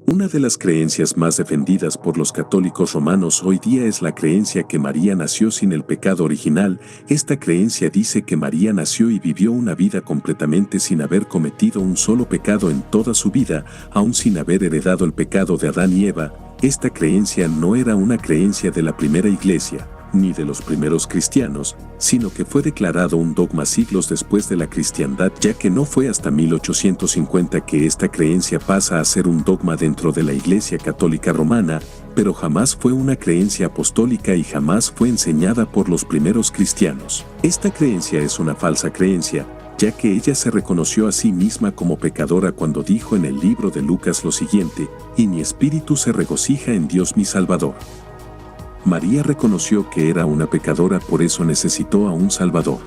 Una de las creencias más defendidas por los católicos romanos hoy día es la creencia que María nació sin el pecado original. Esta creencia dice que María nació y vivió una vida completamente sin haber cometido un solo pecado en toda su vida, aún sin haber heredado el pecado de Adán y Eva. Esta creencia no era una creencia de la primera iglesia, ni de los primeros cristianos, sino que fue declarado un dogma siglos después de la cristiandad, ya que no fue hasta 1850 que esta creencia pasa a ser un dogma dentro de la Iglesia Católica Romana, pero jamás fue una creencia apostólica y jamás fue enseñada por los primeros cristianos. Esta creencia es una falsa creencia, ya que ella se reconoció a sí misma como pecadora cuando dijo en el libro de Lucas lo siguiente: «Y mi espíritu se regocija en Dios mi Salvador». María reconoció que era una pecadora, por eso necesitó a un Salvador.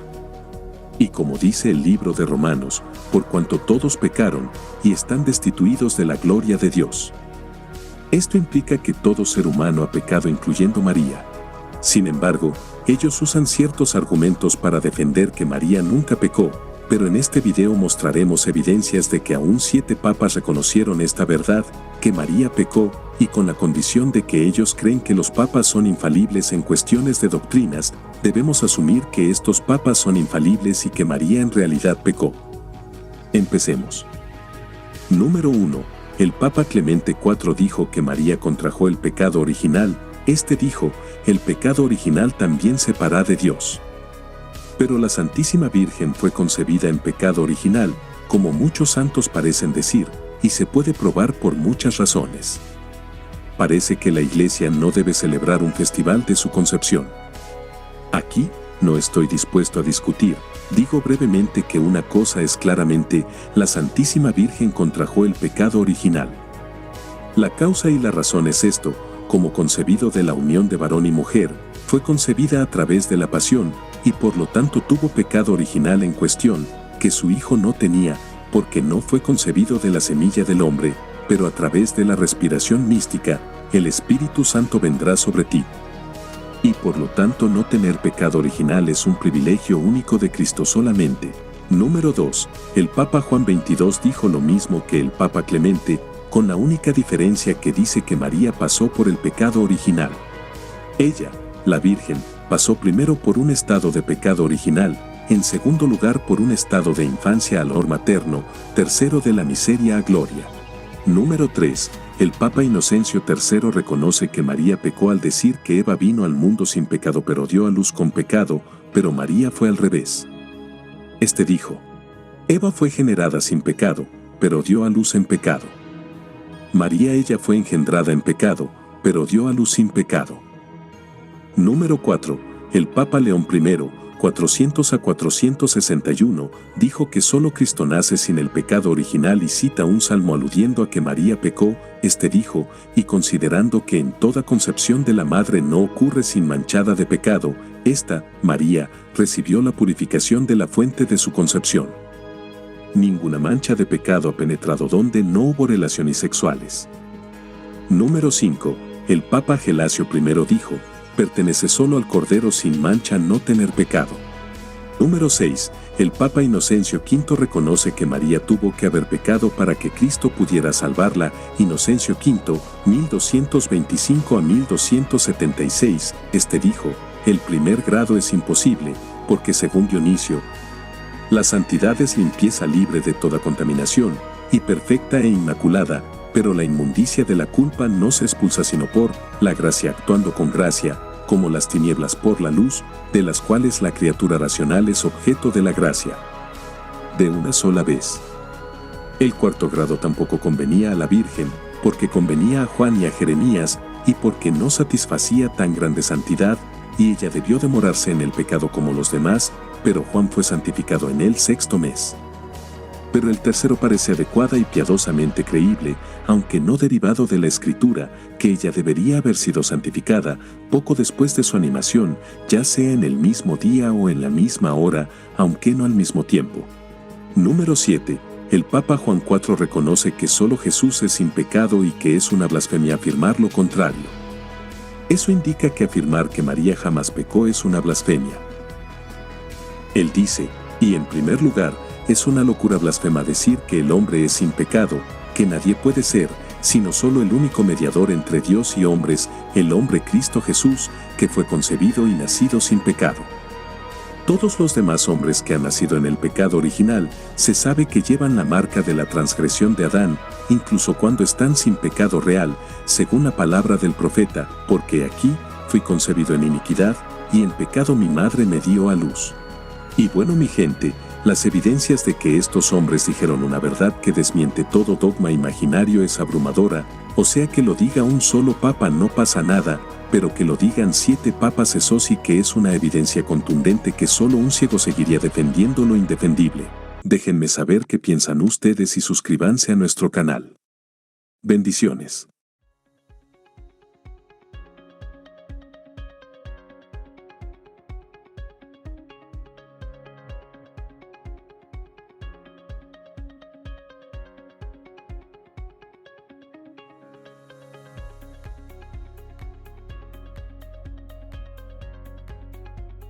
Y como dice el libro de Romanos, por cuanto todos pecaron y están destituidos de la gloria de Dios. Esto implica que todo ser humano ha pecado, incluyendo María. Sin embargo, ellos usan ciertos argumentos para defender que María nunca pecó, pero en este video mostraremos evidencias de que aún 7 papas reconocieron esta verdad, que María pecó, y con la condición de que ellos creen que los papas son infalibles en cuestiones de doctrinas, debemos asumir que estos papas son infalibles y que María en realidad pecó. Empecemos. Número 1. El Papa Clemente IV dijo que María contrajo el pecado original. Este dijo: el pecado original también separa de Dios. Pero la Santísima Virgen fue concebida en pecado original, como muchos santos parecen decir, y se puede probar por muchas razones. Parece que la Iglesia no debe celebrar un festival de su concepción. Aquí, no estoy dispuesto a discutir, digo brevemente que una cosa es claramente: la Santísima Virgen contrajo el pecado original. La causa y la razón es esto: como concebido de la unión de varón y mujer, fue concebida a través de la pasión, y por lo tanto tuvo pecado original en cuestión, que su hijo no tenía, porque no fue concebido de la semilla del hombre, pero a través de la respiración mística, el Espíritu Santo vendrá sobre ti. Y por lo tanto no tener pecado original es un privilegio único de Cristo solamente. Número 2. El Papa Juan XXII dijo lo mismo que el Papa Clemente, con la única diferencia que dice que María pasó por el pecado original. Ella, la Virgen, pasó primero por un estado de pecado original, en segundo lugar por un estado de infancia al amor materno, tercero de la miseria a gloria. Número 3. El Papa Inocencio III reconoce que María pecó al decir que Eva vino al mundo sin pecado pero dio a luz con pecado, pero María fue al revés. Este dijo: Eva fue generada sin pecado, pero dio a luz en pecado. María, ella fue engendrada en pecado, pero dio a luz sin pecado. Número 4. El Papa León I, 400 a 461, dijo que solo Cristo nace sin el pecado original y cita un salmo aludiendo a que María pecó. Este dijo: y considerando que en toda concepción de la madre no ocurre sin manchada de pecado, esta, María, recibió la purificación de la fuente de su concepción. Ninguna mancha de pecado ha penetrado donde no hubo relaciones sexuales. Número 5. El Papa Gelasio I dijo: pertenece solo al Cordero sin mancha no tener pecado. Número 6. El Papa Inocencio V reconoce que María tuvo que haber pecado para que Cristo pudiera salvarla. Inocencio V, 1225 a 1276, este dijo: el primer grado es imposible, porque según Dionisio, la santidad es limpieza libre de toda contaminación, y perfecta e inmaculada, pero la inmundicia de la culpa no se expulsa sino por la gracia actuando con gracia, como las tinieblas por la luz, de las cuales la criatura racional es objeto de la gracia. De una sola vez. El cuarto grado tampoco convenía a la Virgen, porque convenía a Juan y a Jeremías, y porque no satisfacía tan grande santidad, y ella debió demorarse en el pecado como los demás, pero Juan fue santificado en el 6º mes. Pero el tercero parece adecuada y piadosamente creíble, aunque no derivado de la Escritura, que ella debería haber sido santificada poco después de su animación, ya sea en el mismo día o en la misma hora, aunque no al mismo tiempo. Número 7. El Papa Juan IV reconoce que solo Jesús es sin pecado y que es una blasfemia afirmar lo contrario. Eso indica que afirmar que María jamás pecó es una blasfemia. Él dice: y en primer lugar, es una locura blasfema decir que el hombre es sin pecado, que nadie puede ser, sino solo el único mediador entre Dios y hombres, el hombre Cristo Jesús, que fue concebido y nacido sin pecado. Todos los demás hombres que han nacido en el pecado original, se sabe que llevan la marca de la transgresión de Adán, incluso cuando están sin pecado real, según la palabra del profeta, porque aquí fui concebido en iniquidad, y en pecado mi madre me dio a luz. Y bueno, mi gente, las evidencias de que estos hombres dijeron una verdad que desmiente todo dogma imaginario es abrumadora, o sea que lo diga un solo papa no pasa nada, pero que lo digan 7 papas eso sí que es una evidencia contundente que solo un ciego seguiría defendiendo lo indefendible. Déjenme saber qué piensan ustedes y suscríbanse a nuestro canal. Bendiciones.